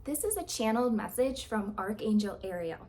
This is a channeled message from Archangel Ariel.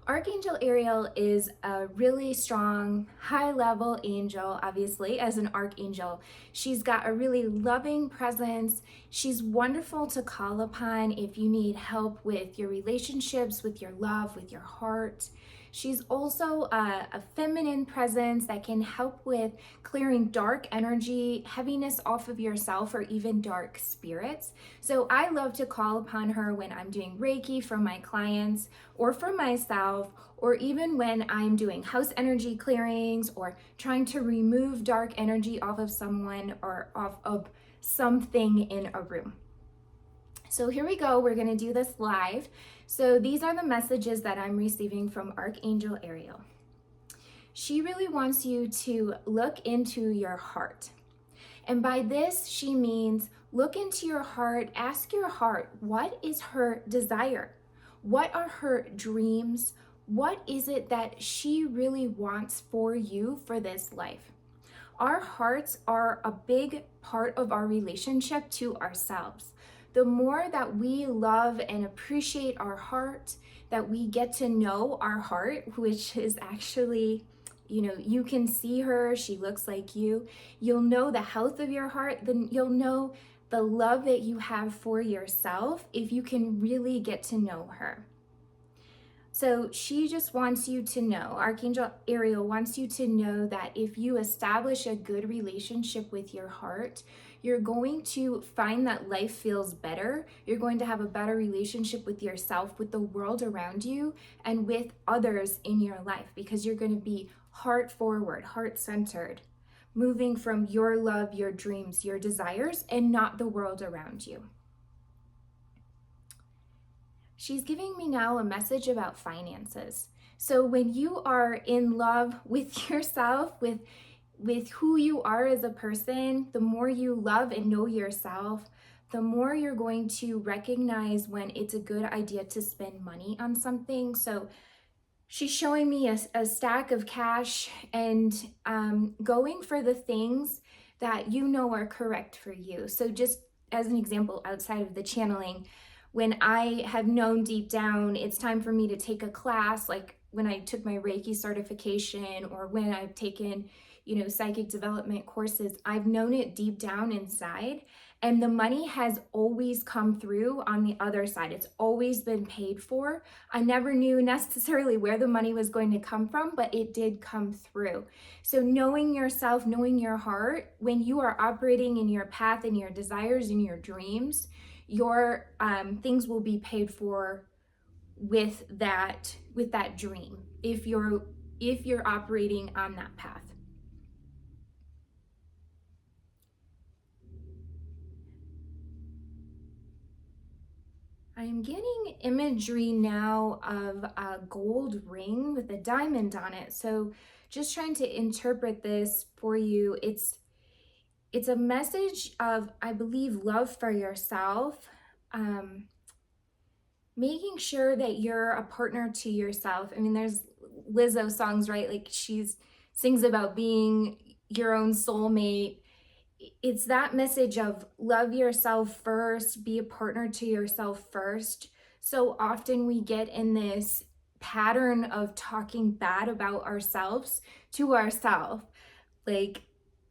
Archangel Ariel is a really strong, high-level angel, obviously, as an archangel. She's got a really loving presence. She's wonderful to call upon if you need help with your relationships, with your love, with your heart. She's also a feminine presence that can help with clearing dark energy, heaviness off of yourself, or even dark spirits. So I love to call upon her when I'm doing Reiki for my clients or for myself, or even when I'm doing house energy clearings or trying to remove dark energy off of someone or off of something in a room. So here we go, we're gonna do this live. So these are the messages that I'm receiving from Archangel Ariel. She really wants you to look into your heart. And by this, she means look into your heart, ask your heart, what is her desire? What are her dreams? What is it that she really wants for you for this life? Our hearts are a big part of our relationship to ourselves. The more that we love and appreciate our heart, that we get to know our heart, which is actually, you can see her, she looks like you. You'll know the health of your heart, then you'll know the love that you have for yourself if you can really get to know her. So she just wants you to know, Archangel Ariel wants you to know that if you establish a good relationship with your heart, you're going to find that life feels better. You're going to have a better relationship with yourself, with the world around you, and with others in your life, because you're going to be heart forward, heart centered, moving from your love, your dreams, your desires, and not the world around you. She's giving me now a message about finances. So when you are in love with yourself, with who you are as a person, the more you love and know yourself, the more you're going to recognize when it's a good idea to spend money on something. So she's showing me a stack of cash and going for the things that you know are correct for you. So just as an example, outside of the channeling, when I have known deep down it's time for me to take a class, like when I took my Reiki certification or when I've taken, psychic development courses, I've known it deep down inside, and the money has always come through on the other side. It's always been paid for. I never knew necessarily where the money was going to come from, but it did come through. So knowing yourself, knowing your heart, when you are operating in your path and your desires and your dreams, your things will be paid for with that dream if you're operating on that path. I'm getting imagery now of a gold ring with a diamond on it. So just trying to interpret this for you. It's a message of, I believe, love for yourself, making sure that you're a partner to yourself. I mean, there's Lizzo songs, right? Like she sings about being your own soulmate. It's that message of love yourself first, be a partner to yourself first. So often we get in this pattern of talking bad about ourselves to ourselves. Like,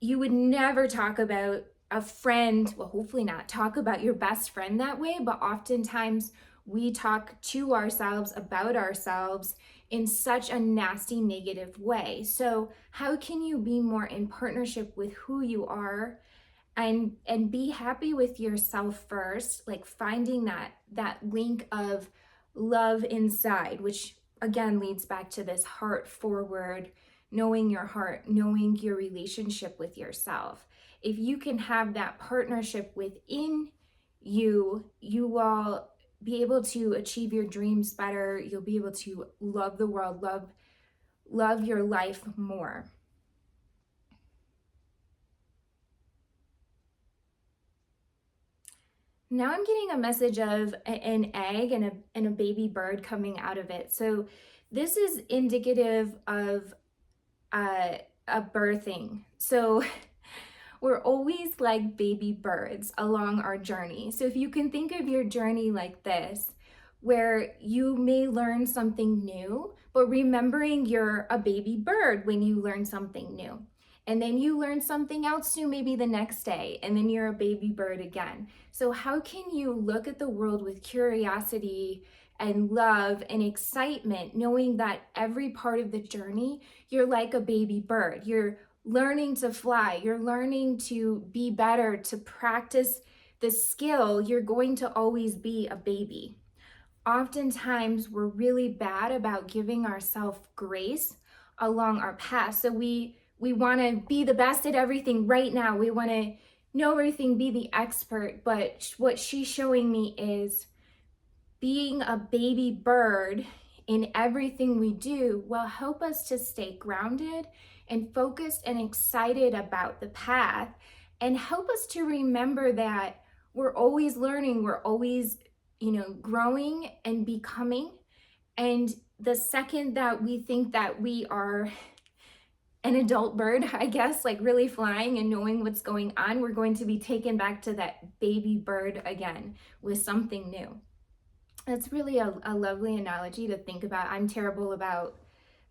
you would never talk about a friend, well, hopefully not talk about your best friend that way, but oftentimes we talk to ourselves about ourselves in such a nasty, negative way. So how can you be more in partnership with who you are and be happy with yourself first, like finding that link of love inside, which again leads back to this heart forward, knowing your heart, knowing your relationship with yourself. If you can have that partnership within you, you will be able to achieve your dreams better. You'll be able to love the world, love your life more. Now I'm getting a message of an egg and a baby bird coming out of it. So this is indicative of a birthing. So We're always like baby birds along our journey. So if you can think of your journey like this, where you may learn something new, but remembering you're a baby bird when you learn something new. And then you learn something else new maybe the next day, and then you're a baby bird again. So how can you look at the world with curiosity and love and excitement, knowing that every part of the journey, you're like a baby bird. You're learning to fly, you're learning to be better, to practice the skill. You're going to always be a baby. Oftentimes, we're really bad about giving ourselves grace along our path. So we want to be the best at everything right now. We want to know everything, be the expert. But what she's showing me is being a baby bird in everything we do will help us to stay grounded and focused and excited about the path, and help us to remember that we're always learning, we're always, growing and becoming. And the second that we think that we are an adult bird, I guess, like really flying and knowing what's going on, we're going to be taken back to that baby bird again with something new. That's really a lovely analogy to think about. I'm terrible about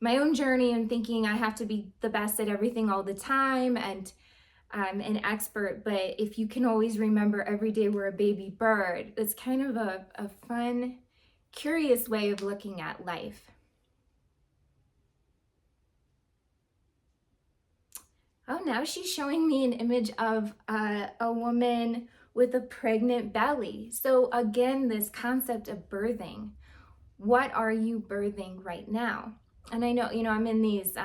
my own journey and thinking I have to be the best at everything all the time and I'm an expert. But if you can always remember every day we're a baby bird, it's kind of a fun, curious way of looking at life. Oh, now she's showing me an image of a woman with a pregnant belly. So again, this concept of birthing. What are you birthing right now? And I know, I'm in these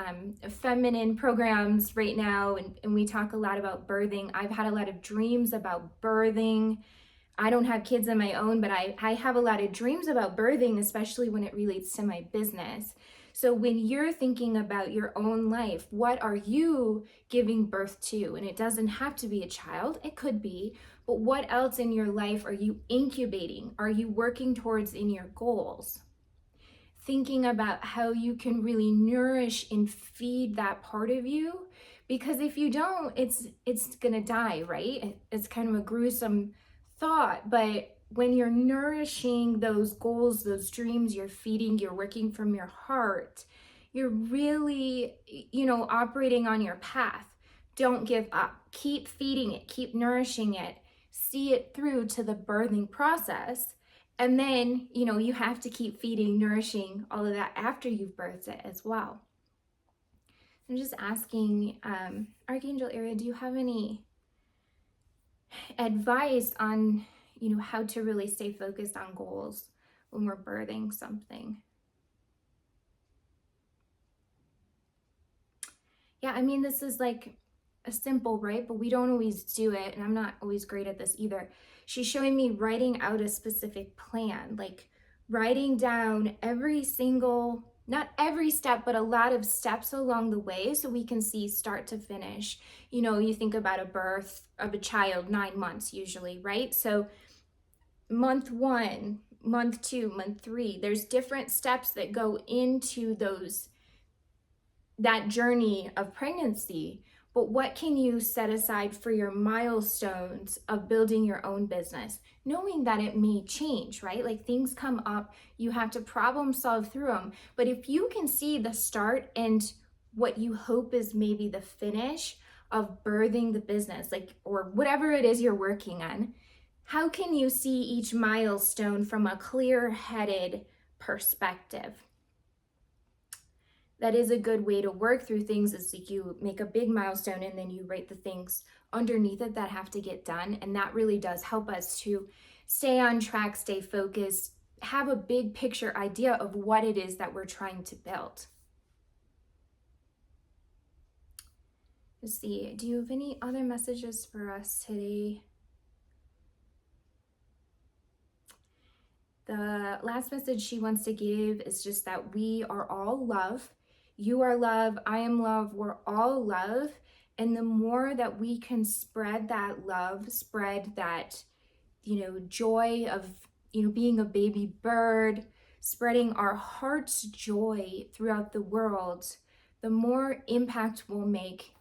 feminine programs right now, and we talk a lot about birthing. I've had a lot of dreams about birthing. I don't have kids of my own, but I have a lot of dreams about birthing, especially when it relates to my business. So when you're thinking about your own life, what are you giving birth to? And it doesn't have to be a child, it could be, but what else in your life are you incubating? Are you working towards in your goals? Thinking about how you can really nourish and feed that part of you, because if you don't, it's gonna die, right? It's kind of a gruesome thought, but when you're nourishing those goals, those dreams, you're feeding, you're working from your heart, you're really, operating on your path. Don't give up. Keep feeding it, keep nourishing it, see it through to the birthing process. And then, you have to keep feeding, nourishing all of that after you've birthed it as well. I'm just asking, Archangel Ariel, do you have any advice on, how to really stay focused on goals when we're birthing something? Yeah, I mean, this is like a simple, right? But we don't always do it. And I'm not always great at this either. She's showing me writing out a specific plan, like writing down every single, not every step, but a lot of steps along the way so we can see start to finish. You think about a birth of a child, 9 months usually, right? So month 1, month 2, month 3, there's different steps that go into that journey of pregnancy. But what can you set aside for your milestones of building your own business? Knowing that it may change, right? Like things come up, you have to problem solve through them. But if you can see the start and what you hope is maybe the finish of birthing the business, like, or whatever it is you're working on, how can you see each milestone from a clear-headed perspective? That is a good way to work through things, is like you make a big milestone and then you write the things underneath it that have to get done. And that really does help us to stay on track, stay focused, have a big picture idea of what it is that we're trying to build. Let's see, do you have any other messages for us today? The last message she wants to give is just that we are all love. You are love, I am love, we're all love. And the more that we can spread that love, spread that, joy of, being a baby bird, spreading our heart's joy throughout the world, the more impact we'll make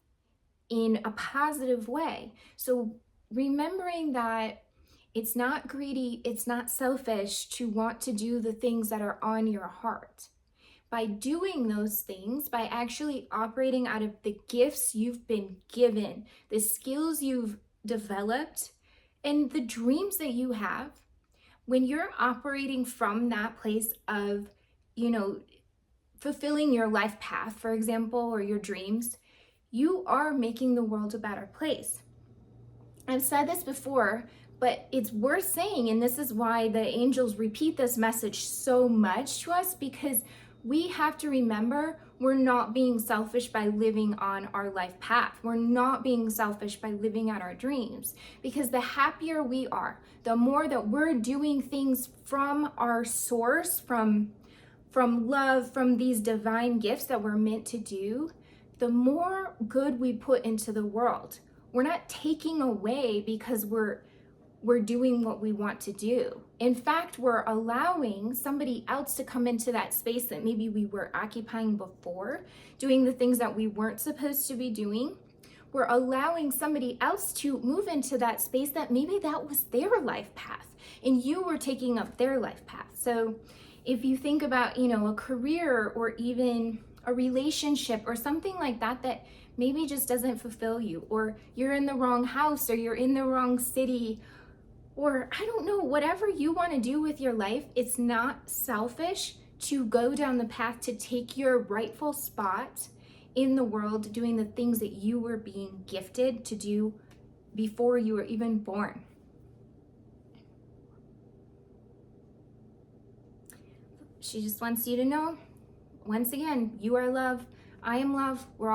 in a positive way. So remembering that it's not greedy, it's not selfish to want to do the things that are on your heart. By doing those things, by actually operating out of the gifts you've been given, the skills you've developed, and the dreams that you have, when you're operating from that place of, fulfilling your life path, for example, or your dreams, you are making the world a better place. I've said this before, but it's worth saying, and this is why the angels repeat this message so much to us, because we have to remember we're not being selfish by living on our life path. We're not being selfish by living out our dreams, because the happier we are, the more that we're doing things from our source, from love, from these divine gifts that we're meant to do, the more good we put into the world. We're not taking away because we're doing what we want to do. In fact, we're allowing somebody else to come into that space that maybe we were occupying before, doing the things that we weren't supposed to be doing. We're allowing somebody else to move into that space that maybe that was their life path, and you were taking up their life path. So if you think about, a career or even a relationship or something like that, that maybe just doesn't fulfill you, or you're in the wrong house, or you're in the wrong city, or I don't know, whatever you want to do with your life, it's not selfish to go down the path to take your rightful spot in the world, doing the things that you were being gifted to do before you were even born. She just wants you to know, once again, you are love, I am love, we're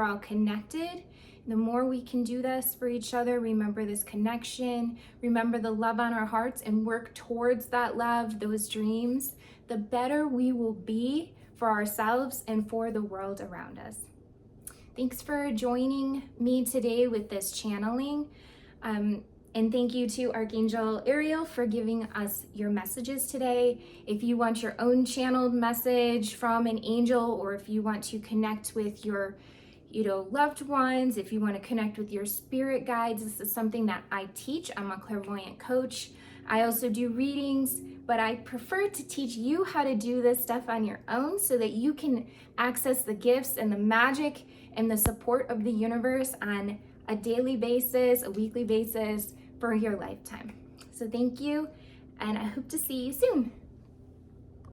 all connected. The more we can do this for each other, remember this connection, remember the love on our hearts, and work towards that love, those dreams, the better we will be for ourselves and for the world around us. Thanks for joining me today with this channeling. And thank you to Archangel Ariel for giving us your messages today. If you want your own channeled message from an angel, or if you want to connect with your loved ones, if you want to connect with your spirit guides, this is something that I teach. I'm a clairvoyant coach. I also do readings, but I prefer to teach you how to do this stuff on your own so that you can access the gifts and the magic and the support of the universe on a daily basis, a weekly basis for your lifetime. So thank you, and I hope to see you soon.